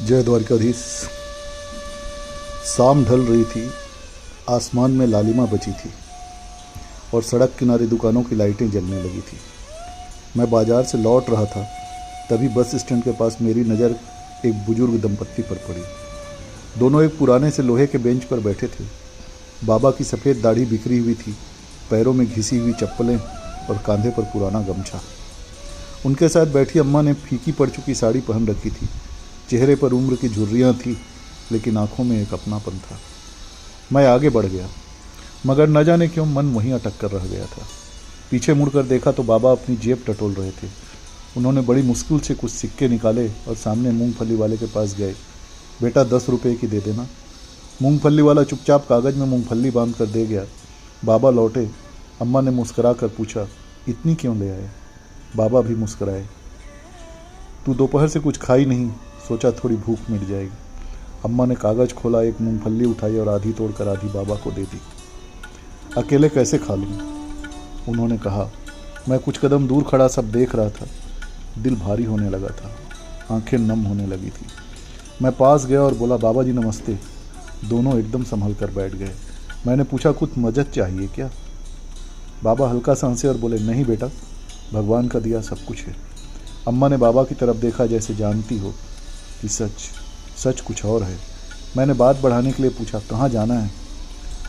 जय द्वारिकाधीश। शाम ढल रही थी, आसमान में लालिमा बची थी और सड़क किनारे दुकानों की लाइटें जलने लगी थी। मैं बाजार से लौट रहा था, तभी बस स्टैंड के पास मेरी नज़र एक बुजुर्ग दंपत्ति पर पड़ी। दोनों एक पुराने से लोहे के बेंच पर बैठे थे। बाबा की सफ़ेद दाढ़ी बिखरी हुई थी, पैरों में घिसी हुई चप्पलें और कंधे पर पुराना गमछा। उनके साथ बैठी अम्मा ने फीकी पड़ चुकी साड़ी पहन रखी थी। चेहरे पर उम्र की झुर्रियाँ थीं, लेकिन आंखों में एक अपनापन था। मैं आगे बढ़ गया, मगर न जाने क्यों मन वहीं अटक कर रह गया था। पीछे मुड़कर देखा तो बाबा अपनी जेब टटोल रहे थे। उन्होंने बड़ी मुश्किल से कुछ सिक्के निकाले और सामने मूंगफली वाले के पास गए। बेटा 10 रुपये की दे देना। मूंगफली वाला चुपचाप कागज़ में मूंगफली बांध कर दे गया। बाबा लौटे। अम्मा ने मुस्करा कर पूछा, इतनी क्यों ले आए? बाबा भी मुस्कराए। तू दोपहर से कुछ खाई नहीं, सोचा थोड़ी भूख मिट जाएगी। अम्मा ने कागज़ खोला, एक मूंगफली उठाई और आधी तोड़कर आधी बाबा को दे दी। अकेले कैसे खा लूँ? उन्होंने कहा। मैं कुछ कदम दूर खड़ा सब देख रहा था। दिल भारी होने लगा था, आंखें नम होने लगी थी। मैं पास गया और बोला, बाबा जी नमस्ते। दोनों एकदम संभल कर बैठ गए। मैंने पूछा, कुछ मदद चाहिए क्या? बाबा हल्का सा हंसे और बोले, नहीं बेटा, भगवान का दिया सब कुछ है। अम्मा ने बाबा की तरफ देखा, जैसे जानती हो कि सच कुछ और है। मैंने बात बढ़ाने के लिए पूछा, कहाँ जाना है?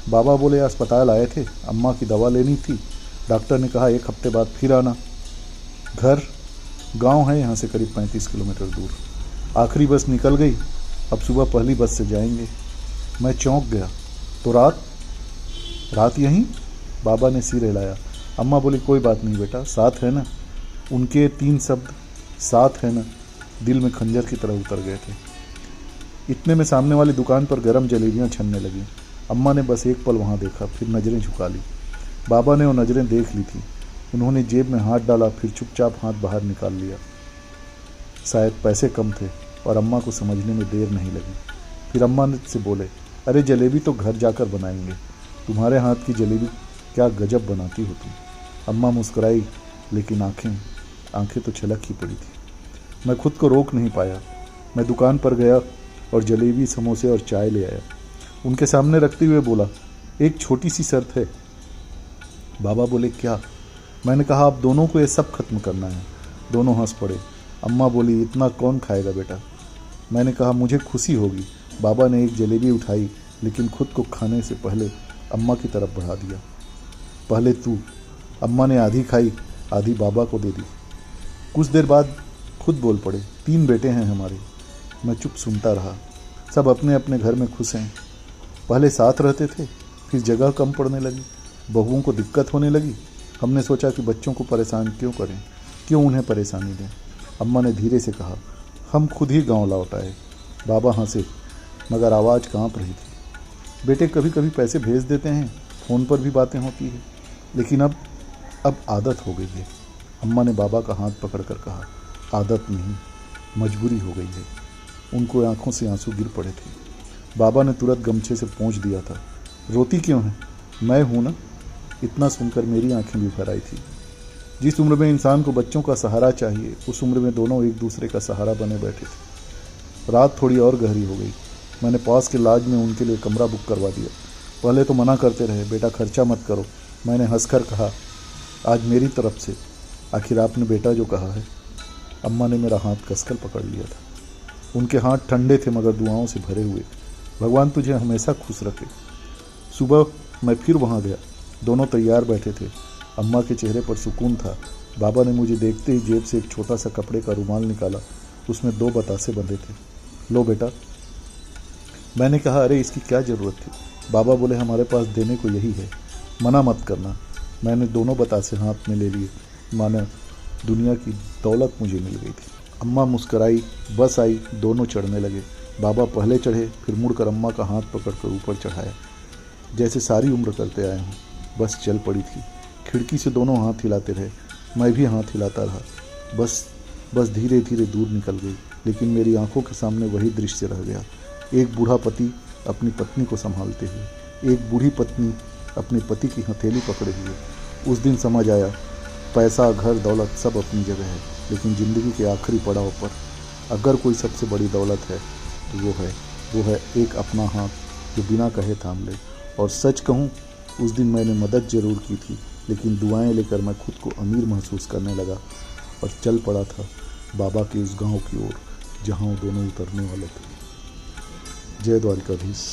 बाबा बोले, अस्पताल आए थे, अम्मा की दवा लेनी थी। डॉक्टर ने कहा 1 हफ्ते बाद फिर आना। घर गांव है यहाँ से करीब 35 किलोमीटर दूर। आखिरी बस निकल गई, अब सुबह पहली बस से जाएंगे। मैं चौंक गया। तो रात यहीं? बाबा ने सिर हिलाया। अम्मा बोली, कोई बात नहीं बेटा, साथ है ना। उनके 3 शब्द, साथ है ना, दिल में खंजर की तरह उतर गए थे। इतने में सामने वाली दुकान पर गर्म जलेबियाँ छनने लगी। अम्मा ने बस एक पल वहाँ देखा, फिर नज़रें झुका ली। बाबा ने वो नज़रें देख ली थी। उन्होंने जेब में हाथ डाला, फिर चुपचाप हाथ बाहर निकाल लिया। शायद पैसे कम थे और अम्मा को समझने में देर नहीं लगी। फिर अम्मा ने से बोले, अरे जलेबी तो घर जाकर बनाएंगे, तुम्हारे हाथ की जलेबी क्या गजब बनाती हो तुम। अम्मा मुस्कुराई, लेकिन आंखें तो छलक ही पड़ी थी। मैं खुद को रोक नहीं पाया। मैं दुकान पर गया और जलेबी, समोसे और चाय ले आया। उनके सामने रखते हुए बोला, एक छोटी सी शर्त है। बाबा बोले, क्या? मैंने कहा, आप दोनों को ये सब खत्म करना है। दोनों हंस पड़े। अम्मा बोली, इतना कौन खाएगा बेटा? मैंने कहा, मुझे खुशी होगी। बाबा ने एक जलेबी उठाई, लेकिन खुद को खाने से पहले अम्मा की तरफ बढ़ा दिया। पहले तू। अम्मा ने आधी खाई, आधी बाबा को दे दी। कुछ देर बाद खुद बोल पड़े, 3 बेटे हैं हमारे। मैं चुप सुनता रहा। सब अपने अपने घर में खुश हैं। पहले साथ रहते थे, फिर जगह कम पड़ने लगी, बहुओं को दिक्कत होने लगी। हमने सोचा कि बच्चों को परेशान क्यों करें, क्यों उन्हें परेशानी दें। अम्मा ने धीरे से कहा, हम खुद ही गांव लौट आए। बाबा हंसे, मगर आवाज़ कांप रही थी। बेटे कभी कभी पैसे भेज देते हैं, फ़ोन पर भी बातें होती है, लेकिन अब आदत हो गई है। अम्मा ने बाबा का हाथ पकड़कर कहा, आदत नहीं, मजबूरी हो गई है। उनको आंखों से आंसू गिर पड़े थे। बाबा ने तुरंत गमछे से पोंछ दिया था। रोती क्यों है? मैं हूँ ना। इतना सुनकर मेरी आंखें भी भर आई थी। जिस उम्र में इंसान को बच्चों का सहारा चाहिए, उस उम्र में दोनों एक दूसरे का सहारा बने बैठे थे। रात थोड़ी और गहरी हो गई। मैंने पास के लॉज में उनके लिए कमरा बुक करवा दिया। पहले तो मना करते रहे, बेटा खर्चा मत करो। मैंने हंसकर कहा, आज मेरी तरफ से, आखिर आपने बेटा जो कहा है। अम्मा ने मेरा हाथ कसकर पकड़ लिया था। उनके हाथ ठंडे थे, मगर दुआओं से भरे हुए। भगवान तुझे हमेशा खुश रखे। सुबह मैं फिर वहाँ गया। दोनों तैयार बैठे थे। अम्मा के चेहरे पर सुकून था। बाबा ने मुझे देखते ही जेब से एक छोटा सा कपड़े का रुमाल निकाला। उसमें 2 बतासे बंधे थे। लो बेटा। मैंने कहा, अरे इसकी क्या ज़रूरत थी? बाबा बोले, हमारे पास देने को यही है, मना मत करना। मैंने दोनों बतासे हाथ में ले लिए, मानो दुनिया की दौलत मुझे मिल गई थी। अम्मा मुस्कराई, बस आई, दोनों चढ़ने लगे। बाबा पहले चढ़े, फिर मुड़कर अम्मा का हाथ पकड़कर ऊपर चढ़ाया, जैसे सारी उम्र करते आए हों। बस चल पड़ी थी। खिड़की से दोनों हाथ हिलाते रहे, मैं भी हाथ हिलाता रहा। बस धीरे धीरे दूर निकल गई, लेकिन मेरी आंखों के सामने वही दृश्य रह गया। एक बूढ़ा पति अपनी पत्नी को संभालते हुए, एक बूढ़ी पत्नी अपने पति की हथेली पकड़े हुए। उस दिन समझ आया, पैसा, घर, दौलत सब अपनी जगह है, लेकिन ज़िंदगी के आखिरी पड़ाव पर अगर कोई सबसे बड़ी दौलत है तो वो है एक अपना हाथ जो बिना कहे थाम ले। और सच कहूँ, उस दिन मैंने मदद ज़रूर की थी, लेकिन दुआएं लेकर मैं खुद को अमीर महसूस करने लगा और चल पड़ा था बाबा के उस गांव की ओर जहां वो दोनों उतरने वाले थे। जय द्वारिकाधीश।